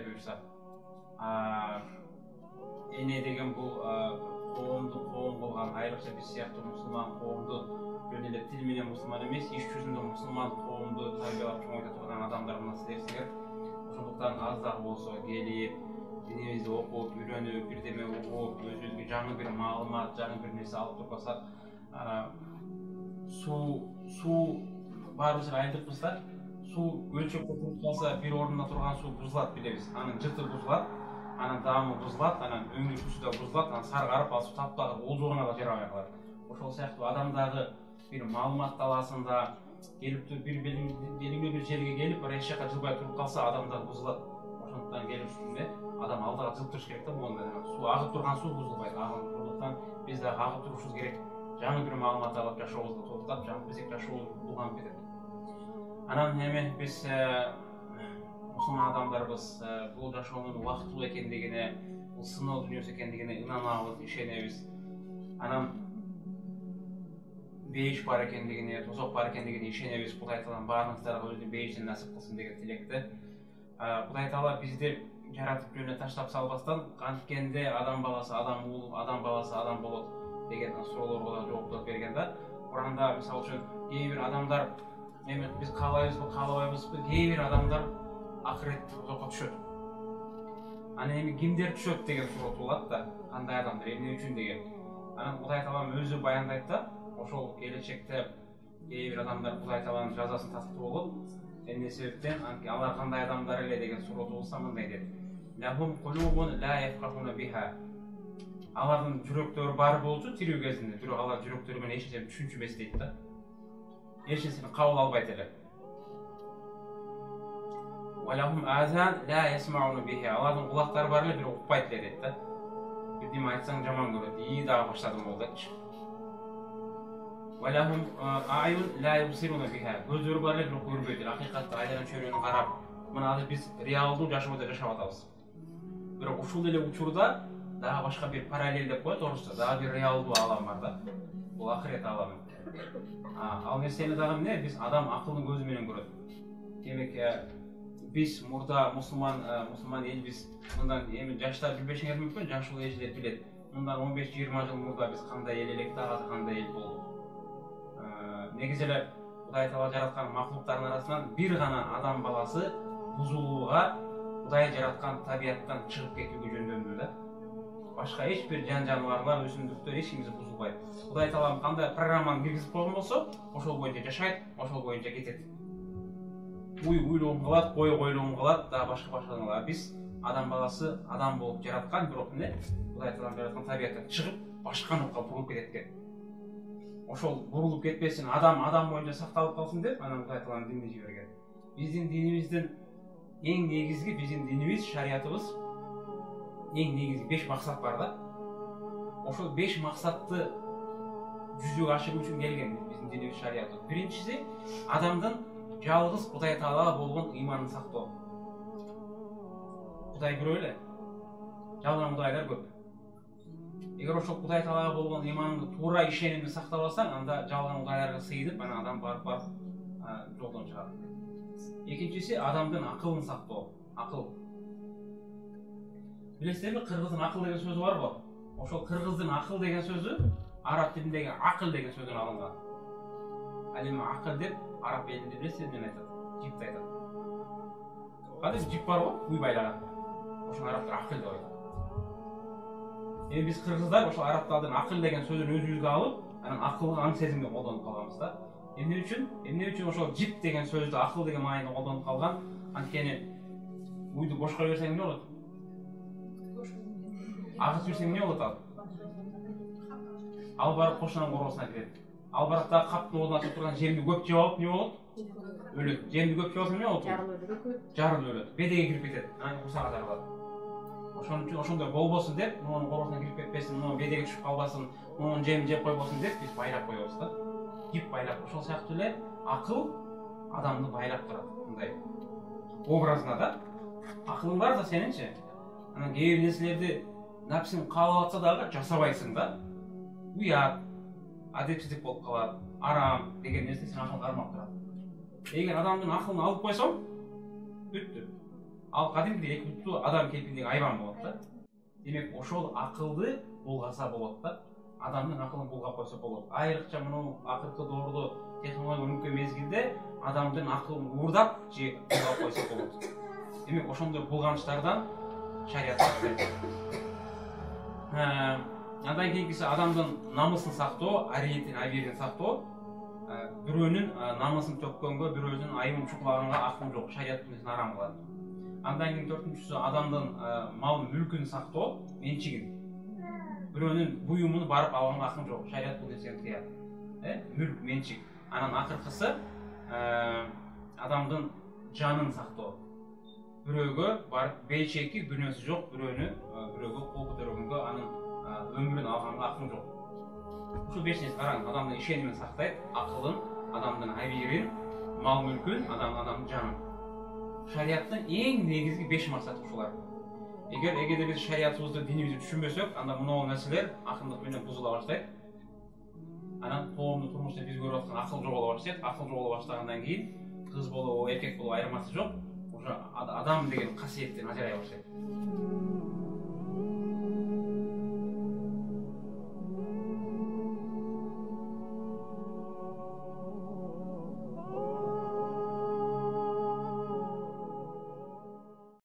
Құдай бұйырса. Ене деген бұл қоғамды қоғам болған, айрықша біз сияқты мұсылман қоғамды жөнелеп тілменен мұсылман емес, еш жүзінде мұсылман қоғамды тәрбиелеп чоңайта тұрған адамдар мына сіздерсіңдер. Сондықтан аздағы болса келіп, дінімізді оқып, үйреніп, бірдеме оқып, өзімізге жаңа бір мағлұмат, жаңа бір нәрсе алып тұрсақ, су барымызға айдықпыз да, су өлшеп көтеріліп қалса, бір орнында тұрған су бұзылады білеміз. Аның жыты бұзылады, аның дамы бұзылады, аның өңір күші де бұзылады, аның сарғарып алып таптағы ол жоғына да жарамай қалады. Ошол сияқты адамдағы бір мағлұмат таласында келіп тұр, бір белгілі бір жерге келіп, бір еш жаққа жылбай тұрып қалса, адамдар бұзылады. Ошондықтан келіп жүргенде адам алдыға жылып тұрыш керек та, онда су ағып тұрған су бұзылбайды. Сондықтан біз де ағып тұрушымыз керек. Жаңа бір мағлұмат алып жашауымызды тоқтап, жаңа бізде жашау болған кетеді. Анан эми биз мұсылман адамдарбыз, бұл жашоонун убактылуу экендигине, бул сыноо дүнүйөсү экендигине ынанабыз, ишенебиз. Анан бейиш бар экендигине, тозок бар экендигине ишенебиз. Кудай Таалам баарыңыздарга өзүнүн бейишин насип кылсын деген тилекте. Кудай Таала бизди жаратып жөнүнө таштап салбастан, канткенде адам баласы адам болуп, адам баласы адам болот деген суроолорго жооптор берген да. Куранда мисалы үчүн кээ бир адамдар эми биз каалайбызбы, каалабайбызбы, кээ бир адамдар акырет тозокко түшөт. Анан эми кимдер түшөт деген суроо туулат да, кандай адамдар, эмне үчүн деген. Анан Кудай Таалам өзү баяндайт да, ошол келечекте кээ бир адамдар Кудай Тааланын жазасын тартып болот. Эмне себептен алар кандай адамдар эле деген суроо туулса мындай дейт. Лахум кулубун ла яфкахуна биха. Алардын жүрөктөрү бар болчу тирүү кезинде, бирок алар жүрөктөрү менен эч нерсени түшүнчүмөс дейт да. Эч нерсени кабыл албайт эле. Валахум азан ла ясмауна биха. Алардын кулактары бар эле, бирок укпайт эле дейт да. Бирдеме айтсаң жаман көрөт. И дагы баштадым болду айтчы. Валахум аюн ла юбсируна биха. Көздөрү бар эле, бирок көрбөйт эле. Акыйкатты айлаган чөйрөнү карап, мына азыр биз реалдуу жашоодо жашап атабыз. Бирок ушул эле учурда дагы башка бир параллель деп коет орусча, дагы бир реалдуу алам бар да. Бул акырет аламы. Ал нерсени дагы эмне? Биз адам акылдын көзү менен көрөт. Демек, биз мурда мусулман элбиз. Мындан эми жаштар билбешиңер мүмкүн, жашыл эжелер билет. Мындан 15-20 жыл мурда биз кандай эл элек, азыр кандай эл болдук. Негизи эле Кудай Таала жараткан махлуктардын арасынан бир гана адам баласы бузулууга, Кудай жараткан табияттан чыгып кетүүгө жөндөмдүү да. Башка эч бир жан жаныбарлар, өсүмдүктөр эч кимиси бузулбайт. Кудай Таалам кандай программаны киргизип койгон болсо, ошол боюнча жашайт, ошол боюнча кетет. Уйлоогун кылат, койлоогун кылат, дагы башка. Биз адам баласы адам болуп жараткан, бирок эмне? Кудай Таалам жараткан табияттан чыгып, башка нукка бурулуп кетет экен. Ошол бурулуп кетпесин, адам боюнча сакталып калсын деп, анан Кудай Таалам динди жиберген. Биздин динибиздин эң негизги, биздин динибиз, шариятыбыз эң негизги 5 максат бар да. Ошол 5 максатты жүзөгө ашыруу үчүн келген биздин динибиз, шариятыбыз. Биринчиси адамдын жалгыз Кудай Таалага болгон ыйманын сактоо. Кудай бирөө эле. Жалган кудайлар көп. Эгер ошол Кудай Таалага болгон ыйманыңды туура ишенимди сактап алсаң, анда жалган кудайларга сыйынып, анан адам барып жолдон чыгат. Экинчиси адамдын акылын сактоо. Акыл. Билесизби, кыргыздын акыл деген сөзү барбы? Ошол кыргыздын акыл деген сөзү араб тилиндеги акыл деген сөздөн алынган. Алим акыл деп араб элинде билесиз эмнени айтат? Жипти айтат. Кадим жип барбы? Уй байлаган. Ошол арабтар акыл деп айтат. Эми биз кыргыздар ошол арабтардын акыл деген сөзүн өзүбүзгө алып, анан акылга аң сезимге колдонуп калганбыз да. Эмне үчүн ошол жип деген сөздү акыл деген маанайда колдонуп калган? Анткени уйду бошко берсең эмне болот? Агыс берсең эмне болот ал? Ал барып кошунан короосуна кирет. Ал барып да каптын оозуна чыгып турган жемди көп жеп алып, эмне болот? Өлөт. Жемди көп жеп алса эмне болот? Жарылып өлөт. Бедеге кирип кетет. Анан курсагы жарылат. Ошон үчүн ошондой болбосун деп, мунун короосуна кирип кетпесин, мунун бедеге түшүп калбасын, мунун жемин жеп койбосун деп биз байлап коебуз да. Жип байлап. Ошол сыяктуу эле акыл адамды байлап турат. Мындай образына да. Акылың бар да сенинчи. Анан кээ бир нерселерди напсиң каалап атса дагы жасабайсың да. Уят, адепсиздик болуп калат, арам деген нерсе сен акылга кармап турат. Эгер адамдын акылын алып койсоң, бүттү. ал кадимкидей эки буттуу адам кейпиндеги айбан болот да. Демек ошол акылды булгаса болот да. Адамдын акылын булгап койсо болот. Айрыкча мына акыркы доордо технология өнүккөн мезгилде адамдын акылын уурдап же булгап койсо болот. Демек ошондой булганычтардан шарият сактайт. Андан кийинкиси адамдын намысын сактоо, ариетин, абийирин сактоо. Бирөөнүн намысын төккөнгө, бирөөнүн айымын чукулаганга акыл жок, шарият мунун арам кылат. Андан кийин төртүнчүсү адамдын мал мүлкүн сактоо, менчигин. Бирөөнүн буюмун барып алганга акыл жок, шарият бул нерсени тыят. Мүлк, менчик. Анан акыркысы адамдын жанын сактоо. Бирөөгө барып бейчеки күнөөсү жок, бирөөгө кол көтөргөнгө, анын өмүрүн алганга акыл жок. Ушул 5 нерсе караңыз, адамдын ишенимин сактайт, акылын, адамдын абийирин, мал мүлкүн, адамдын жанын. Шарияттын эң негизги 5 максаты ушулар. Эгерде биз шариятыбызды, динибизди түшүнбөсөк, анда мына нерселер акындык менен бузула баштайт. Анан коомдун турмушта биз көрүп аткан акыл жоголо баштайт. Акыл жоголо баштагандан кийин кыз болобу, эркек болобу айырмасы жок. Уже адам деген касиеттен ажырай баштайт.